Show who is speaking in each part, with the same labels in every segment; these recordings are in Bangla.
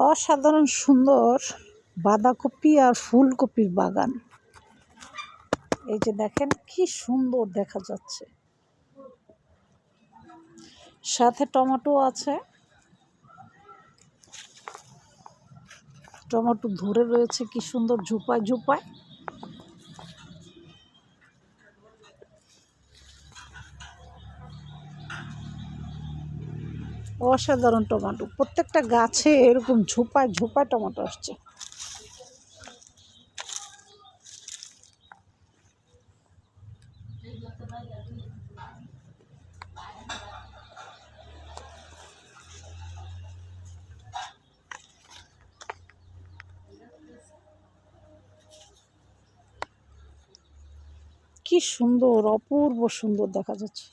Speaker 1: অসাধারণ সুন্দর বাঁধাকপি আর ফুলকপির বাগান। এই যে দেখেন কি সুন্দর দেখা যাচ্ছে, সাথে টমেটো আছে, টমেটো ধরে রয়েছে কি সুন্দর ঝোপায় ঝোপায়। অসাধারণ টমেটো, প্রত্যেকটা গাছে এরকম ঝোপায় ঝোপায় টমেটো আসছে। কি সুন্দর, অপূর্ব সুন্দর দেখা যাচ্ছে।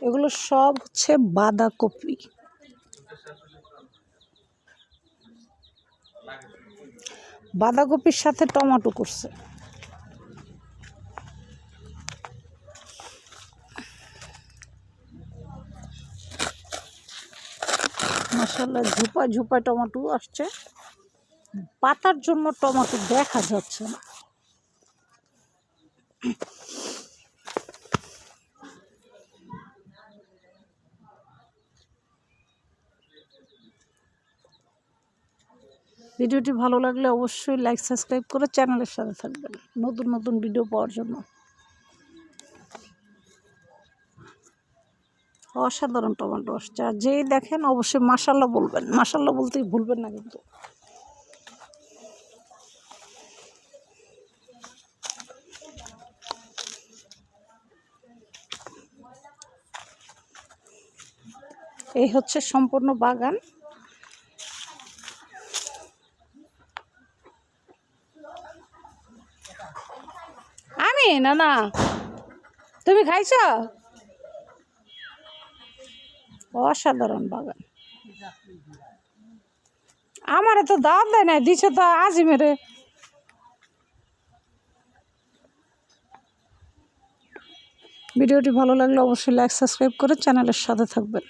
Speaker 1: এগুলো সব হচ্ছে বাঁধাকপি। বাঁধাকপির সাথে টমেটো করছে। মাশাআল্লাহ, ঝোপায় ঝোপায় টমেটো আসছে। পাতার জন্য টমেটো দেখা যাচ্ছে না। ভিডিওটি ভালো লাগলে অবশ্যই লাইক সাবস্ক্রাইব করে চ্যানেলের সাথে থাকবেন নতুন নতুন ভিডিও পাওয়ার জন্য। অসাধারণ টমেটো আসছে, আর যেই দেখেন অবশ্যই মাশাআল্লাহ বলবেন, মাশাআল্লাহ বলতেই ভুলবেন না কিন্তু। এই হচ্ছে সম্পূর্ণ বাগান। আমি না না, তুমি খাইছ? অসাধারণ বাগান। আমারে তো দাওয়াত দেয় না, দিছে তো আজিমেরে। ভিডিওটি ভালো লাগলে অবশ্যই লাইক সাবস্ক্রাইব করে চ্যানেলের সাথে থাকবেন।